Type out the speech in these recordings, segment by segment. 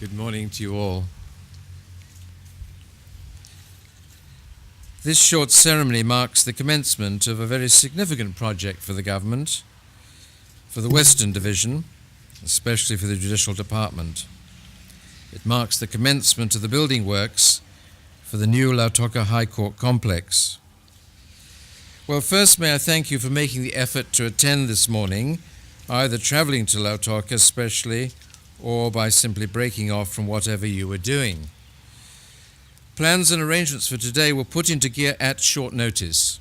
Good morning to you all. This short ceremony marks the commencement of a very significant project for the government, for the Western Division, especially for the Judicial Department. It marks the commencement of the building works for the new Lautoka High Court Complex. Well, first may I thank you for making the effort to attend this morning, either travelling to Lautoka especially, or by simply breaking off from whatever you were doing. Plans and arrangements for today were put into gear at short notice.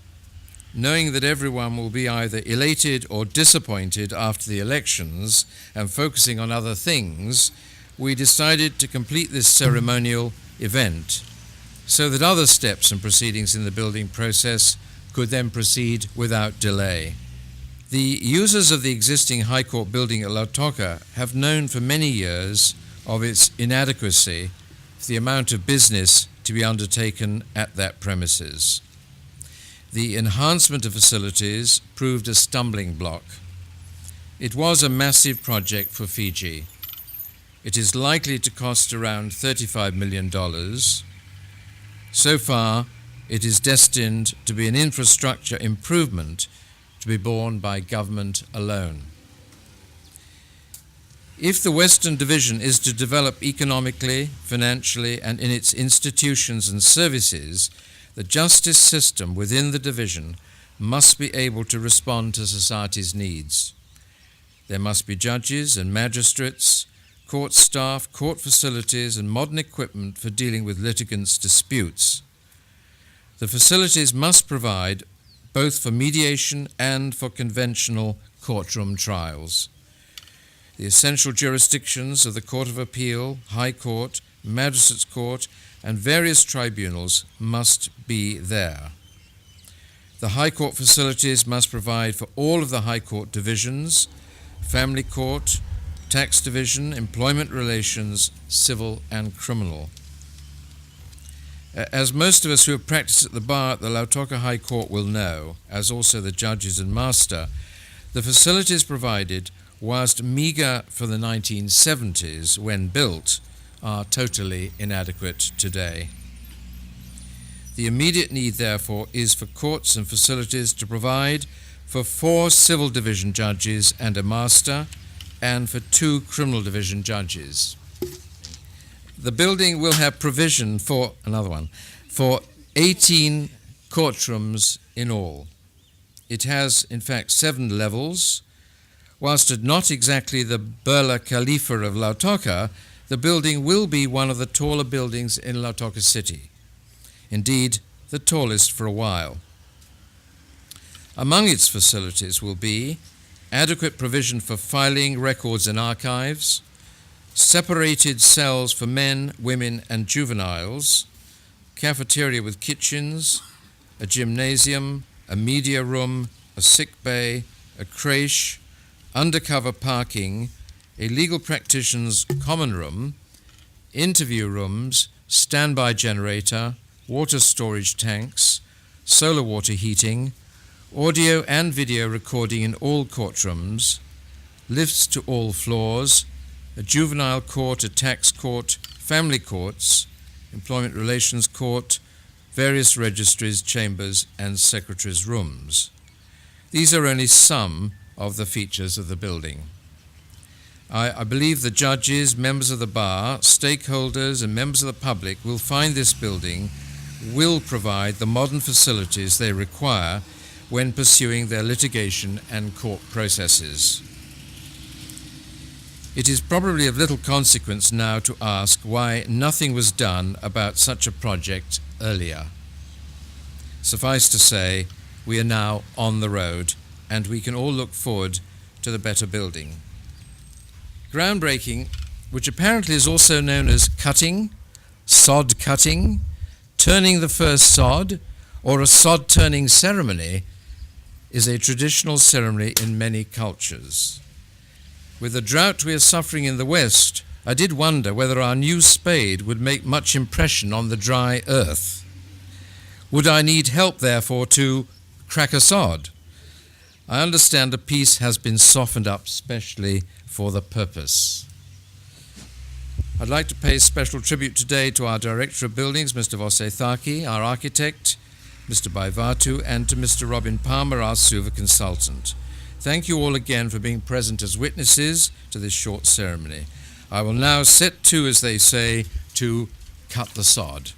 Knowing that everyone will be either elated or disappointed after the elections and focusing on other things, we decided to complete this ceremonial event so that other steps and proceedings in the building process could then proceed without delay. The users of the existing High Court building at Lautoka have known for many years of its inadequacy for the amount of business to be undertaken at that premises. The enhancement of facilities proved a stumbling block. It was a massive project for Fiji. It is likely to cost around $35 million. So far, it is destined to be an infrastructure improvement to be borne by government alone. If the Western Division is to develop economically, financially, and in its institutions and services, the justice system within the division must be able to respond to society's needs. There must be judges and magistrates, court staff, court facilities, and modern equipment for dealing with litigants' disputes. The facilities must provide both for mediation and for conventional courtroom trials. The essential jurisdictions of the Court of Appeal, High Court, Magistrates' Court, and various tribunals must be there. The High Court facilities must provide for all of the High Court divisions, Family Court, Tax Division, Employment Relations, Civil and Criminal. As most of us who have practiced at the bar at the Lautoka High Court will know, as also the judges and master, the facilities provided, whilst meagre for the 1970s when built, are totally inadequate today. The immediate need, therefore, is for courts and facilities to provide for 4 civil division judges and a master, and for 2 criminal division judges. The building will have provision for 18 courtrooms in all. It has, in fact, 7 levels. Whilst not exactly the Burj Khalifa of Lautoka, the building will be one of the taller buildings in Lautoka City. Indeed, the tallest for a while. Among its facilities will be adequate provision for filing records and archives, separated cells for men, women, and juveniles, cafeteria with kitchens, a gymnasium, a media room, a sick bay, a creche, undercover parking, a legal practitioner's common room, interview rooms, standby generator, water storage tanks, solar water heating, audio and video recording in all courtrooms, lifts to all floors, a juvenile court, a tax court, family courts, employment relations court, various registries, chambers, and secretaries' rooms. These are only some of the features of the building. I believe the judges, members of the bar, stakeholders, and members of the public will find this building will provide the modern facilities they require when pursuing their litigation and court processes. It is probably of little consequence now to ask why nothing was done about such a project earlier. Suffice to say, we are now on the road, and we can all look forward to the better building. Groundbreaking, which apparently is also known as cutting, sod cutting, turning the first sod, or a sod turning ceremony, is a traditional ceremony in many cultures. With the drought we are suffering in the West, I did wonder whether our new spade would make much impression on the dry earth. Would I need help, therefore, to crack a sod? I understand a piece has been softened up specially for the purpose. I'd like to pay special tribute today to our Director of Buildings, Mr. Vosethaki, our architect, Mr. Baivatu, and to Mr. Robin Palmer, our Suva consultant. Thank you all again for being present as witnesses to this short ceremony. I will now set to, as they say, to cut the sod.